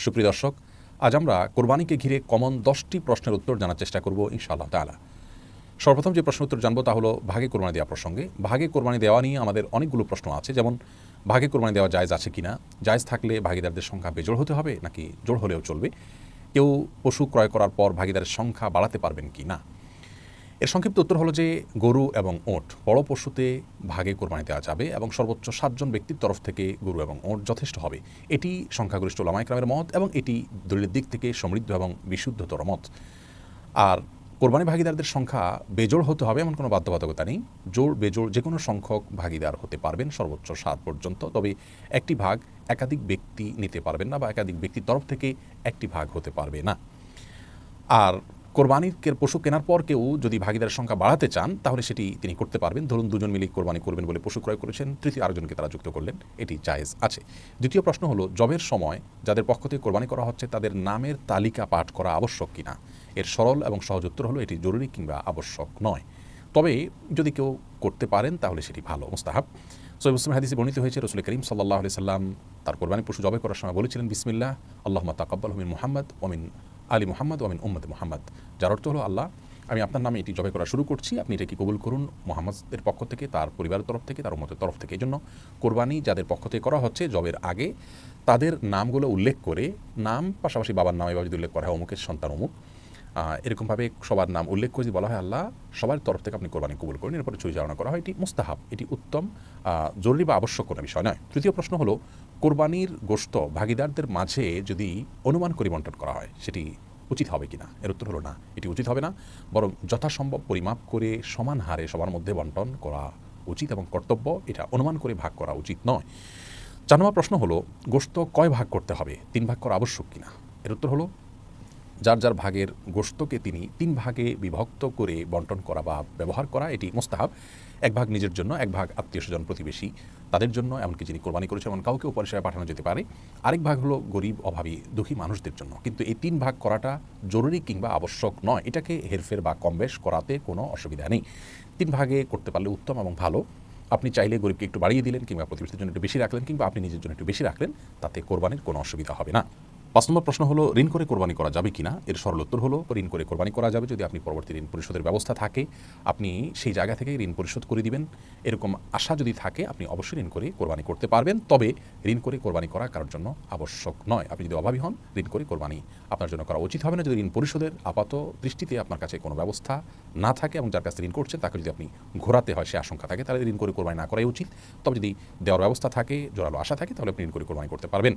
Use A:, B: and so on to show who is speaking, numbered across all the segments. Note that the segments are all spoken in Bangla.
A: সুপ্রিয় দর্শক, আজ আমরা কোরবানিকে ঘিরে কমন 10টি প্রশ্নের উত্তর জানার চেষ্টা করব ইনশাআল্লাহ তাআলা। সর্বপ্রথম যে প্রশ্ন উত্তর জানবো তা হলো ভাগে কোরবানি দেওয়া প্রসঙ্গে। ভাগে কোরবানি দেওয়া নিয়ে আমাদের অনেকগুলো প্রশ্ন আছে, যেমন ভাগে কোরবানি দেওয়া জায়েজ আছে কিনা, জায়েজ থাকলে ভাগিদারদের সংখ্যা বেজোড় হতে হবে নাকি জোড় হলেও চলবে, কেউ পশু ক্রয় করার পর ভাগিদারের সংখ্যা বাড়াতে পারবেন কি না। এর সংক্ষিপ্ত উত্তর হলো যে গরু এবং ওট বড় পশুতে ভাগে কোরবানি দেওয়া যাবে এবং সর্বোচ্চ 7 জন ব্যক্তির তরফ থেকে গরু এবং ওট যথেষ্ট হবে। এটি সংখ্যাগরিষ্ঠ উলামায়ে কেরামের মত এবং এটি দলিলের দিক থেকে সমৃদ্ধ এবং বিশুদ্ধতর মত। আর কোরবানি ভাগিদারদের সংখ্যা বেজোড় হতে হবে এমন কোনো বাধ্যবাধকতা নেই। জোড় বেজোড় যে কোনো সংখ্যক ভাগিদার হতে পারবেন সর্বোচ্চ 7 পর্যন্ত। তবে একটি ভাগ একাধিক ব্যক্তি নিতে পারবেন না বা একাধিক ব্যক্তির তরফ থেকে একটি ভাগ হতে পারবে না। আর কোরবানির পশু কেনার পর কেউ যদি ভাগিদারের সংখ্যা বাড়াতে চান তাহলে সেটি তিনি করতে পারবেন। ধরুন দুজন মিলে কোরবানি করবেন বলে পশু ক্রয় করেছেন, তৃতীয় আরেকজনকে তারা যুক্ত করলেন, এটি জায়েজ আছে। দ্বিতীয় প্রশ্ন হলো জবের সময় যাদের পক্ষ থেকে কোরবানি করা হচ্ছে তাদের নামের তালিকা পাঠ করা আবশ্যক কিনা। এর সরল এবং সহজ উত্তর হলো এটি জরুরি কিংবা আবশ্যক নয়, তবে যদি কেউ করতে পারেন তাহলে সেটি ভালো, মুস্তাহাব। সহিহ মুসলিম হাদিসে বর্ণিত হয়েছে রাসূল করিম সাল্লাল্লাহু আলাইহি সাল্লাম তার কোরবানি পশু জবাই করার সময় বলেছিলেন, বিসমিল্লাহ আল্লাহুম্মা তাকাব্বালহু মিন মুহাম্মদ ওয়া মিন আলী মুহাম্মদ ওয়া মিন উম্মতি মুহাম্মদ। যার অর্থ হলো, আল্লাহ আমি আপনার নামে এটি জবাই করা শুরু করছি, আপনি এটাকে কবুল করুন মুহাম্মদের পক্ষ থেকে, তার পরিবারের তরফ থেকে, তার উম্মতের তরফ থেকে। এই জন্য কোরবানি যাদের পক্ষ থেকে করা হচ্ছে জবের আগে তাদের নামগুলো উল্লেখ করে, নাম পাশাপাশি বাবার নাম এভাবে যদি উল্লেখ করা হয় অমুকের সন্তান অমুক, এরকমভাবে সবার নাম উল্লেখ করে যদি বলা হয় আল্লাহ সবার তরফ থেকে আপনি কোরবানি কবুল করুন, এরপরে ছুরি চালনা করা হয়, এটি মুস্তাহাব, এটি উত্তম, জরুরি বা আবশ্যক কোনো বিষয় নয়। তৃতীয় প্রশ্ন হলো কোরবানির গোশত ভাগিদারদের মাঝে যদি অনুমান করে বন্টন করা হয় সেটি উচিত হবে কিনা। এর উত্তর হলো না, এটি উচিত হবে না, বরং যথাসম্ভব পরিমাপ করে সমান হারে সবার মধ্যে বন্টন করা উচিত এবং কর্তব্য, এটা অনুমান করে ভাগ করা উচিত নয়। 4 নম্বর প্রশ্ন হলো গোশত কয় ভাগ করতে হবে, 3 ভাগ করা আবশ্যক কিনা। এর উত্তর হলো যার যার ভাগের গোশতকে তিনি 3 ভাগে বিভক্ত করে বন্টন করা বা ব্যবহার করা এটি মুস্তাহাব। 1 ভাগ নিজের জন্য, 1 ভাগ আত্মীয় স্বজন প্রতিবেশী তাদের জন্য, এমনকি যিনি কোরবানি করেছেন এমন কাউকেও পরিষেবায় পাঠানো যেতে পারে। আরেক ভাগ হলো গরিব অভাবী দুঃখী মানুষদের জন্য। কিন্তু এই 3 ভাগ করাটা জরুরি কিংবা আবশ্যক নয়, এটাকে হেরফের বা কমবেশ করাতে কোনো অসুবিধা নেই। 3 ভাগে করতে পারলে উত্তম এবং ভালো। আপনি চাইলে গরিবকে একটু বাড়িয়ে দিলেন কিংবা প্রতিবেশীর জন্য একটু বেশি রাখলেন কিংবা আপনি নিজের জন্য একটু বেশি রাখলেন, তাতে কোরবানির কোনো অসুবিধা হবে না। 5 নম্বর প্রশ্ন হলো ঋণ করে কোরবানি করা যাবে কিনা। এর সরল উত্তর হলো ঋণ করে কোরবানি করা যাবে যদি আপনি পরবর্তী ঋণ পরিশোধের ব্যবস্থা থাকে, আপনি সেই জায়গা থেকে ঋণ পরিশোধ করে দিবেন, এরকম আশা যদি থাকে আপনি অবশ্যই ঋণ করে কোরবানি করতে পারবেন। তবে ঋণ করে কোরবানি করা কারোর জন্য আবশ্যক নয়। আপনি যদি অভাবী হন ঋণ করে কোরবানি আপনার জন্য করা উচিত হবে না যদি ঋণ পরিশোধের আপাত দৃষ্টিতে আপনার কাছে কোনো ব্যবস্থা না থাকে এবং যার কাছে ঋণ করছেন তাকে যদি আপনি ঘোরাতে হয় সে আশঙ্কা থাকে তাহলে ঋণ করে কোরবানি না করাই উচিত। তবে যদি দেওয়ার ব্যবস্থা থাকে, জোরালো আশা থাকে, তাহলে আপনি ঋণ করে কোরবানি করতে পারবেন।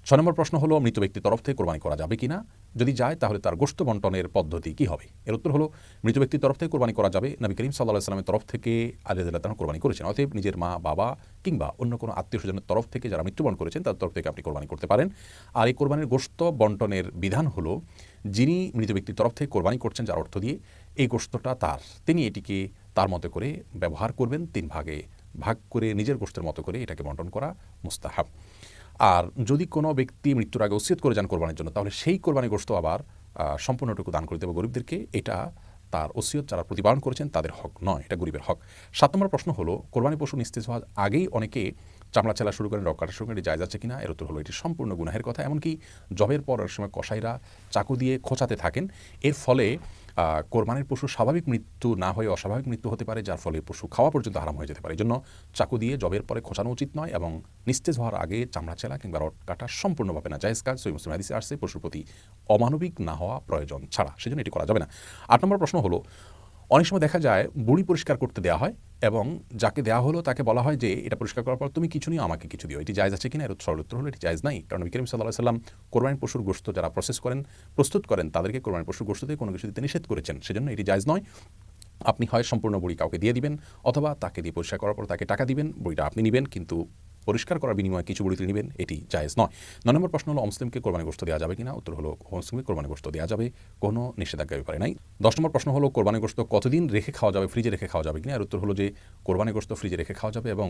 A: 6 নম্বর প্রশ্ন হলো মৃত ব্যক্তির তরফ থেকে কোরবানি করা যাবে কিনা। যদি যায় তাহলে তার গোশত বন্টনের পদ্ধতি কি হবে। এর উত্তর হলো মৃত ব্যক্তির তরফ থেকে কোরবানি করা যাবে। নবী করিম সাল্লাল্লাহু আলাইহি ওয়াসাল্লামের তরফ থেকে আলী রাদিয়াল্লাহু তাআলা কোরবানি করেছেন, অতএব নিজের মা বাবা কিংবা অন্য কোনো আত্মীয় স্বজনের তরফ থেকে যারা মৃত্যুবরণ করেছেন তার তরফ থেকে আপনি কোরবানি করতে পারেন। আর এই কোরবানির গোশত বন্টনের বিধান হলো যিনি মৃত ব্যক্তির তরফ থেকে কোরবানি করছেন যার অর্থ দিয়ে এই গোশতটা তার, তিনি এটিকে তার মতো করে ব্যবহার করবেন, 3 ভাগে ভাগ করে নিজের গোশতের মতো করে এটাকে বন্টন করা মুস্তাহাব। আর যদি কোনো ব্যক্তি মৃত্যুর আগে ওসিয়ত করে যান কোরবানির জন্য তাহলে সেই কোরবানি গোশত আবার সম্পূর্ণটুকু দান করে দেবে গরিবদেরকে, এটা তার ওসিয়ত যারা প্রতিপালন করেছেন তাদের হক নয়, এটা গরিবের হক। 7 নম্বর প্রশ্ন হলো কোরবানি পশু নিস্তেজ হওয়ার আগেই অনেকে চামড়া চালা শুরু করেন, রক কাটা শুরু করেন, জায়েজ আছে কিনা। এর উত্তর হলো এটি সম্পূর্ণ গুনাহের কথা। এমনকি জবের পর সময় কসাইরা চাকু দিয়ে খোঁচাতে থাকেন, এর ফলে কোরবানির পশু স্বাভাবিক মৃত্যু না হয়ে অস্বাভাবিক মৃত্যু হতে পারে, যার ফলে পশু খাওয়া পর্যন্ত হারাম হয়ে যেতে পারে। এই জন্য চাকু দিয়ে জবের পরে খোঁচানো উচিত নয় এবং নিস্তেজ হওয়ার আগে চামড়া চেলা কিংবা রড কাটা সম্পূর্ণভাবে না জায়েজ কাজ। সহিহ মুসলিম হাদিসে আসছে পশুর প্রতি অমানবিক না হওয়া প্রয়োজন ছাড়া, সেজন্য এটি করা যাবে না। 8 নম্বর প্রশ্ন হলো অনেক সময় দেখা যায় বুড়ি পরিষ্কার করতে দেওয়া হয় এবং যাকে দেওয়া হলো তাকে বলা হয় যে এটা পরিষ্কার করার পর তুমি কিছু নিও আমাকে কিছু দিও, এটি জায়েজ আছে কিনা। এর সরল উত্তর হলো এটি জায়েজ নাই, কারণ নবী করিম সাল্লাল্লাহু আলাইহি ওয়াসাল্লাম কোরবানির পশুর গোশত যারা প্রস্তুত করেন তাদেরকে কোরবানির পশুর গোশত দিয়ে কোনো কিছু দিতে নিষেধ করেছেন, সেজন্য এটি জায়েজ নয়। আপনি হয় সম্পূর্ণ বুড়ি কাউকে দিয়ে দিবেন অথবা তাকে দিয়ে পরিষ্কার করার পর তাকে টাকা দিবেন, বুড়িটা আপনি নেবেন, কিন্তু পরিষ্কার করার বিনিময়ে কিছু বুড়িতে নেবেন, এটি জায়েজ নয়। 9 নম্বর প্রশ্ন হলো অমুসলিমকে কোরবানি গোশত দেওয়া যাবে কিনা। উত্তর হলো অমুসলিমকে কোরবানি গোশত দেওয়া যাবে, কোনো নিষেধাজ্ঞা ব্যাপারে নাই। 10 নম্বর প্রশ্ন হলো কোরবানি গোশত কতদিন রেখে খাওয়া যাবে, ফ্রিজে রেখে খাওয়া যাবে কিনা। এর উত্তর হলো যে কোরবানি গোশত ফ্রিজে রেখে খাওয়া যাবে এবং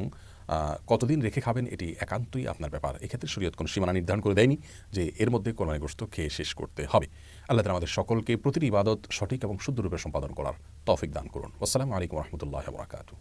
A: কতদিন রেখে খাবেন এটি একান্তই আপনার ব্যাপার। এক্ষেত্রে শরীয়ত কোনো সীমানা নির্ধারণ করে দেয়নি যে এর মধ্যে কোরবানি গোশত খেয়ে শেষ করতে হবে। আল্লাহ তাআলা আমাদের সকলকে প্রতিটি ইবাদত সঠিক এবং শুদ্ধরূপে সম্পাদন করার তৌফিক দান করুন। আসসালামু আলাইকুম ওয়া রাহমাতুল্লাহি ওয়া বারাকাতুহু।